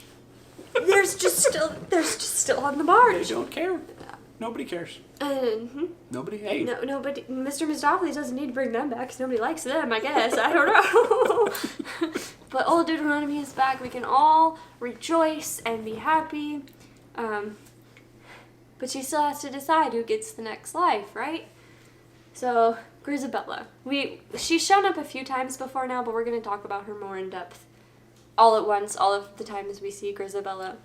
They're just still on the barge.
They don't care. Nobody cares. Nobody. Hey.
No, but Mr. Mistopheles doesn't need to bring them back because nobody likes them, I guess. I don't know. But old Deuteronomy is back. We can all rejoice and be happy. But she still has to decide who gets the next life, right? So, Grisabella. She's shown up a few times before now, but we're going to talk about her more in depth all at once, all of the times we see Grisabella.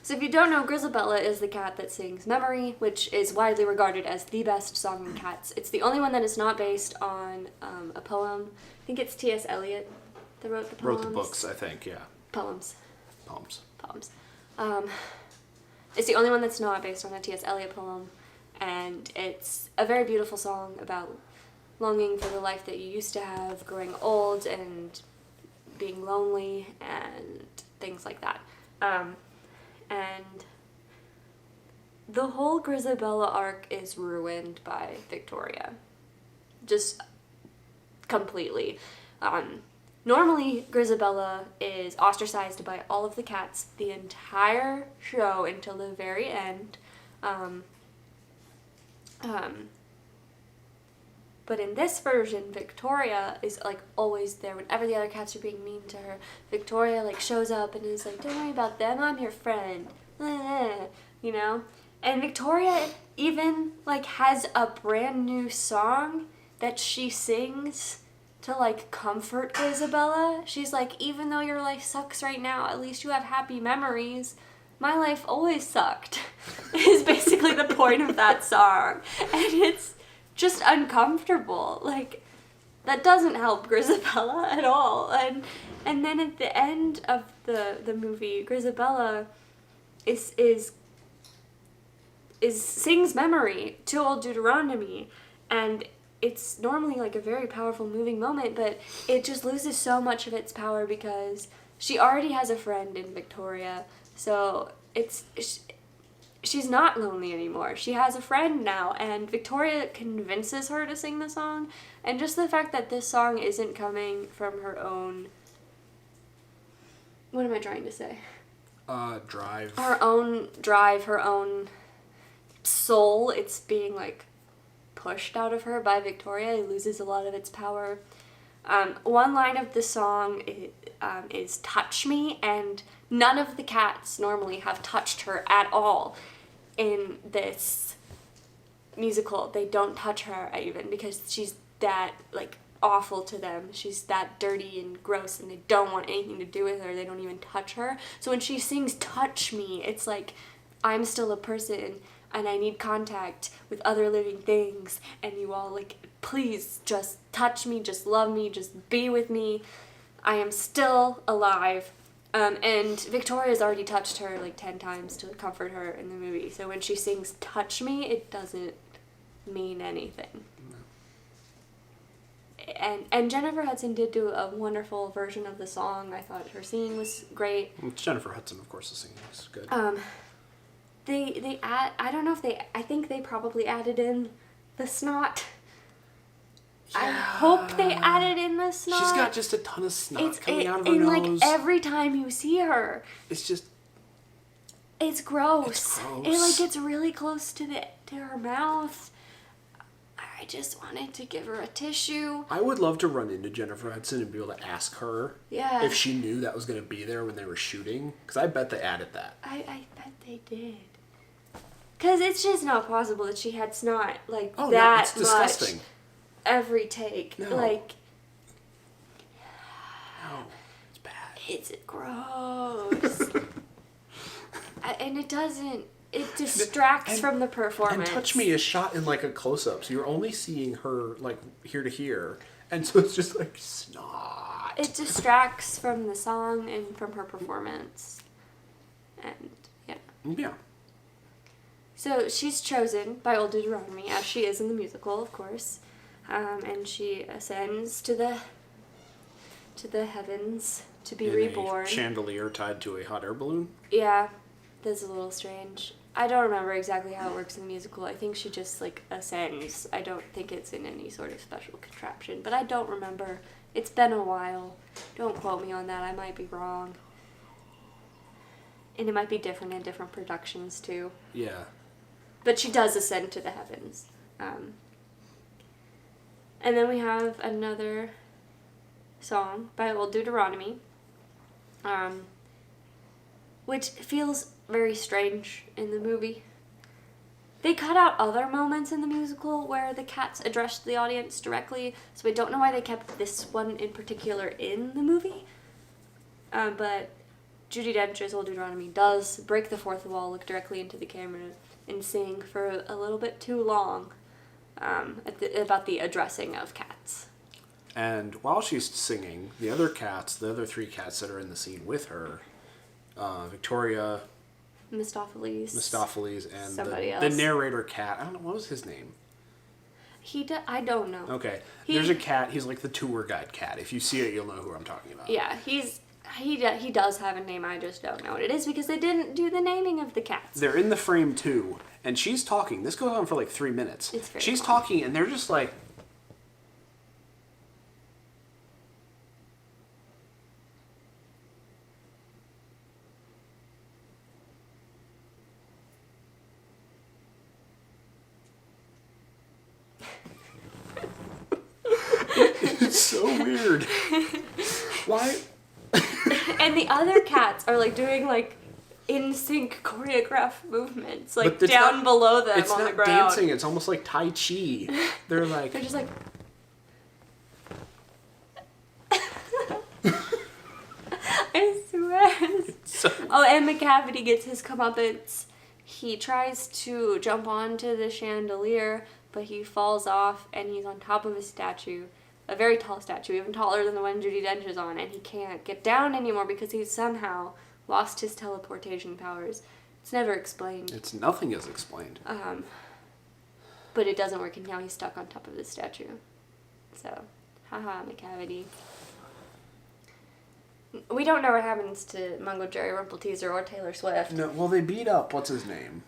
So if you don't know, Grisabella is the cat that sings Memory, which is widely regarded as the best song in cats. It's the only one that is not based on a poem. I think it's T.S. Eliot that wrote the poems.
Wrote the books, I think, yeah.
Poems.
Poems.
It's the only one that's not based on a T.S. Eliot poem, and it's a very beautiful song about longing for the life that you used to have, growing old and being lonely and things like that. And the whole Grisabella arc is ruined by Victoria. Just completely. Normally, Grisabella is ostracized by all of the cats the entire show until the very end. But in this version, Victoria is like always there. Whenever the other cats are being mean to her, Victoria like shows up and is like, "Don't worry about them, I'm your friend." You know? And Victoria even like has a brand new song that she sings to like comfort Grisabella. She's like, "Even though your life sucks right now, at least you have happy memories. My life always sucked." Is basically the point of that song. And it's just uncomfortable. Like, that doesn't help Grisabella at all. And then at the end of the movie, Grisabella sings Memory to old Deuteronomy, and it's normally like a very powerful moving moment, but it just loses so much of its power because she already has a friend in Victoria. So she's not lonely anymore. She has a friend now, and Victoria convinces her to sing the song. And just the fact that this song isn't coming from her own... What am I trying to say?
Drive.
Her own drive, her own soul. It's being, like, pushed out of her by Victoria. It loses a lot of its power. One line of the song is "Touch Me," and none of the cats normally have touched her at all in this musical. They don't touch her even because she's that like awful to them. She's that dirty and gross, and they don't want anything to do with her. They don't even touch her. So when she sings "Touch Me," it's like, I'm still a person and I need contact with other living things, and you all, like, please just touch me, just love me, just be with me. I am still alive. And Victoria's already touched her like 10 times to comfort her in the movie. So when she sings "Touch Me," it doesn't mean anything. No. And Jennifer Hudson did do a wonderful version of the song. I thought her singing was great.
It's Jennifer Hudson, of course, the singing is good.
They add, I don't know if I think they probably added in the snot. Yeah. I hope they added in the snot.
She's got just a ton of snot coming out of her
and
nose.
Like every time you see her,
it's just...
It's gross.
It's gross.
It like gets really close to her mouth. I just wanted to give her a tissue.
I would love to run into Jennifer Hudson and be able to ask her if she knew that was going to be there when they were shooting. Because I bet they added that.
I bet they did. Because it's just not possible that she had snot like that
no, it's disgusting.
Much every take.
No.
Like...
No, it's bad.
It's gross. And it doesn't... It distracts from the performance.
And "Touch Me" is shot in like a close-up, so you're only seeing her like here to here, And so it's just like snot.
It distracts from the song and from her performance. And, yeah.
Yeah.
So she's chosen by Old Deuteronomy, as she is in the musical, of course. And she ascends to the heavens to be reborn.
A chandelier tied to a hot air balloon?
Yeah, that's a little strange. I don't remember exactly how it works in the musical. I think she just, like, ascends. I don't think it's in any sort of special contraption. But I don't remember. It's been a while. Don't quote me on that. I might be wrong. And it might be different in different productions, too.
Yeah.
But she does ascend to the heavens. And then we have another song by Old Deuteronomy, which feels very strange in the movie. They cut out other moments in the musical where the cats addressed the audience directly, so I don't know why they kept this one in particular in the movie. But Judi Dench's Old Deuteronomy does break the fourth wall, look directly into the camera, and sing for a little bit too long about the addressing of cats.
And while she's singing, the other three cats that are in the scene with her, Victoria, Mistopheles, and the narrator cat. I don't know, what was his name?
I don't know.
Okay. There's a cat, he's like the tour guide cat. If you see it, you'll know who I'm talking about.
Yeah, he does have a name, I just don't know what it is because they didn't do the naming of the cats.
They're in the frame too, and she's talking. This goes on for like 3 minutes. She's talking, and they're just like... It's so weird. Why?
And the other cats are like doing like in sync choreographed movements, like down below them on the ground.
It's not dancing. It's almost like Tai Chi. They're
just like. I swear. Oh, and McCavity gets his comeuppance. He tries to jump onto the chandelier, but he falls off, and he's on top of a statue. A very tall statue, even taller than the one Judi Dench is on, and he can't get down anymore because he's somehow lost his teleportation powers. It's never explained.
Nothing is explained.
But it doesn't work, and now he's stuck on top of the statue. So, haha, McCavity. We don't know what happens to Mungo Jerry, Rumpelteazer, or Taylor Swift.
No, well, they beat up, what's his name?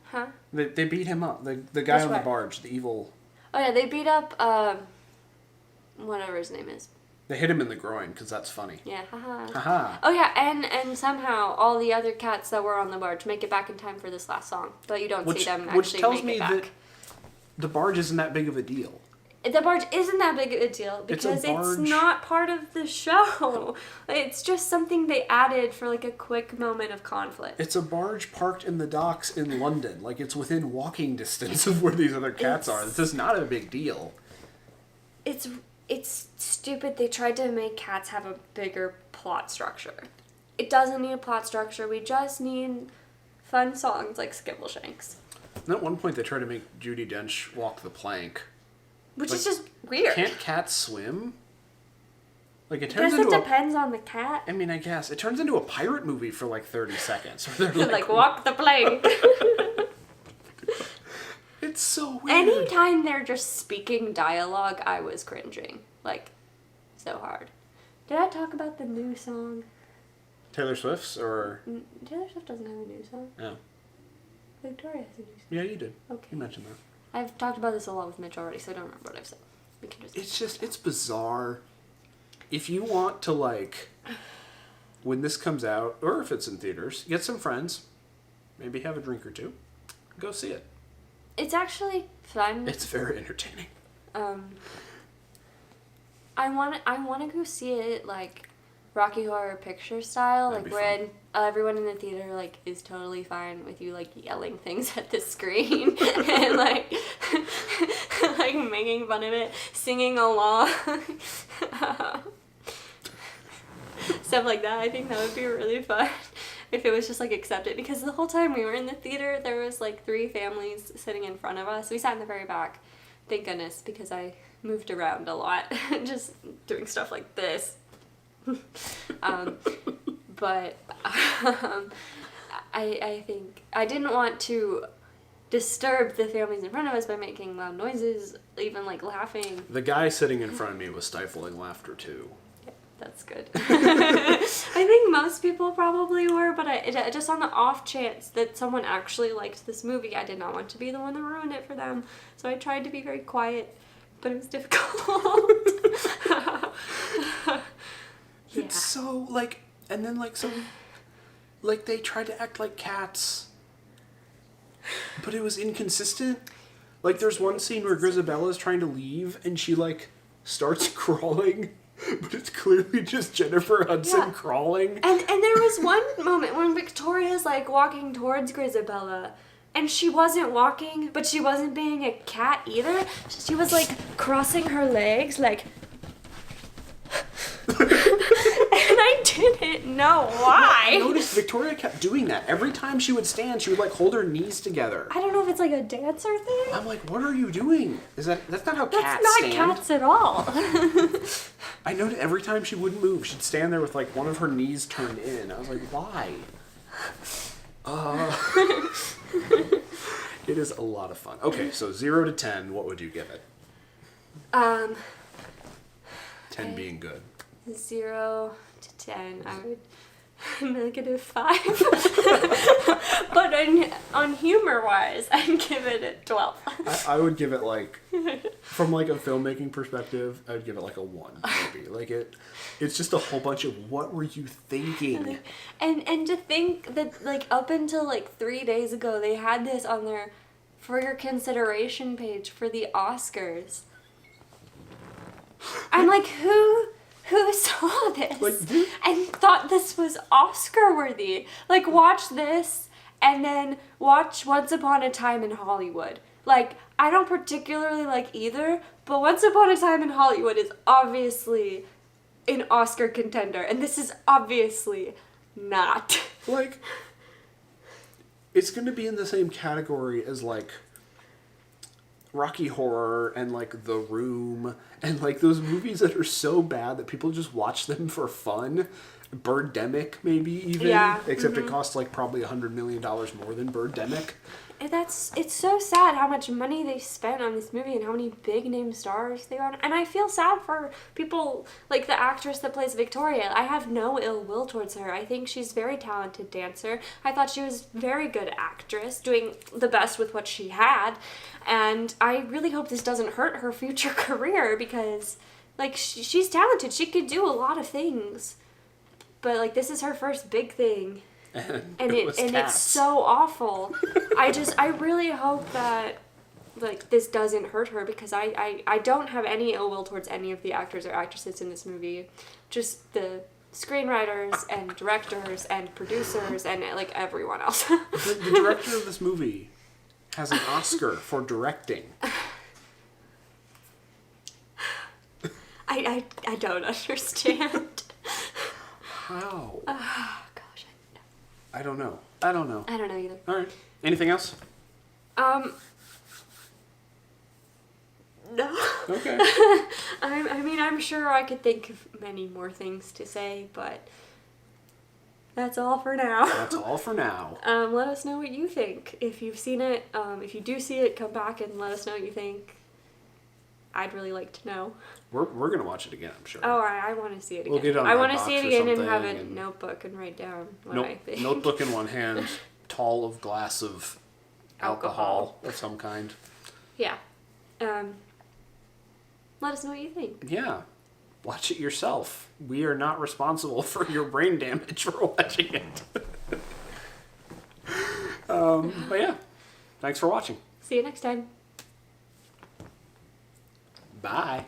Huh?
They beat him up. The guy on the barge, the evil...
Oh, yeah, they beat up, whatever his name is.
They hit him in the groin, because that's funny.
Yeah, haha.
Haha.
Oh, yeah, and somehow all the other cats that were on the barge make it back in time for this last song. But you don't see them actually make it back.
Which tells me that the barge isn't that big of a deal.
The barge isn't that big of a deal because it's not part of the show. It's just something they added for like a quick moment of conflict.
It's a barge parked in the docks in London. Like, it's within walking distance of where these other cats are. It's just not a big deal.
It's stupid. They tried to make cats have a bigger plot structure. It doesn't need a plot structure. We just need fun songs like Skimbleshanks.
And at one point they tried to make Judi Dench walk the plank.
Which is just weird.
Can't cats swim? Like, it
depends on the cat.
I mean, I guess. It turns into a pirate movie for like 30 seconds. Where they're
like walk the plank.
It's so weird.
Anytime they're just speaking dialogue, I was cringing. Like, so hard. Did I talk about the new song?
Taylor Swift's, or...
Taylor Swift doesn't have a new song.
No.
Victoria has a new song.
Yeah, you did.
Okay.
You mentioned that.
I've talked about this a lot with Mitch already, so I don't remember what I've said. We can just...
It's bizarre. If you want to, like, when this comes out, or if it's in theaters, get some friends, maybe have a drink or two, go see it.
It's actually fun.
It's very entertaining.
I want to go see it, like, Rocky Horror Picture style,
That'd
like when everyone in the theater like is totally fine with you like yelling things at the screen and like like making fun of it, singing along, stuff like that. I think that would be really fun if it was just like accepted, because the whole time we were in the theater there was like 3 families sitting in front of us. We sat in the very back, thank goodness, because I moved around a lot, just doing stuff like this. But I think I didn't want to disturb the families in front of us by making loud noises, even like laughing.
The guy sitting in front of me was stifling laughter too.
Yeah, that's good. I think most people probably were, but just on the off chance that someone actually liked this movie, I did not want to be the one that ruined it for them. So I tried to be very quiet, but it was difficult. Yeah.
It's so, like, and then, like, so, like, they tried to act like cats, but it was inconsistent. Like, there's one scene where Grisabella's trying to leave, and she, like, starts crawling, but it's clearly just Jennifer Hudson crawling.
And there was one moment when Victoria's, like, walking towards Grisabella, and she wasn't walking, but she wasn't being a cat either. She was, like, crossing her legs, like... And I didn't know why.
I noticed Victoria kept doing that. Every time she would stand, she would, like, hold her knees together.
I don't know if it's like a dancer thing.
I'm like, what are you doing? That's not how
That's
cats
not
stand.
cats at all.
I noticed every time she wouldn't move, she'd stand there with, like, one of her knees turned in. I was like, why? It is a lot of fun. Okay, so 0 to 10, what would you give it? 10 being good.
0 to 10, I would -5. But on humor wise, I'd give it a 12.
I would give it, like, from, like, a filmmaking perspective, I would give it, like, a 1, maybe. Like, it's just a whole bunch of, what were you thinking?
And to think that, like, up until, like, 3 days ago, they had this on their For Your Consideration page for the Oscars. I'm like, who saw this
Like,
and thought this was Oscar worthy? Like, watch this and then watch Once Upon a Time in Hollywood. Like, I don't particularly like either, but Once Upon a Time in Hollywood is obviously an Oscar contender, and this is obviously not.
Like, it's going to be in the same category as, like, Rocky Horror and, like, The Room and, like, those movies that are so bad that people just watch them for fun. Birdemic, maybe, even.
Yeah.
Except it costs, like, probably $100 million more than Birdemic.
And it's so sad how much money they spent on this movie and how many big name stars they are. And I feel sad for people like the actress that plays Victoria. I have no ill will towards her. I think she's a very talented dancer. I thought she was a very good actress, doing the best with what she had. And I really hope this doesn't hurt her future career because, like, she's talented. She could do a lot of things. But, like, this is her first big thing. And it's so awful. I really hope that, like, this doesn't hurt her because I don't have any ill will towards any of the actors or actresses in this movie. Just the screenwriters and directors and producers and, like, everyone else.
The director of this movie has an Oscar for directing.
I don't understand.
How?
Gosh,
I don't know. I don't know.
I don't know either.
All right. Anything else?
No.
Okay.
I mean, I'm sure I could think of many more things to say, but that's all for now.
That's all for now.
Let us know what you think. If you've seen it, if you do see it, come back and let us know what you think. I'd really like to know.
We're gonna watch it again, I'm sure.
Oh, I want to see it again.
We'll get it on
I want to
Redbox
see it
or
again and have a
something,
notebook and write down what I think.
Notebook in one hand, tall of glass of alcohol of some kind.
Yeah. Let us know what you think.
Yeah. Watch it yourself. We are not responsible for your brain damage for watching it. But yeah. Thanks for watching.
See you next time.
Bye.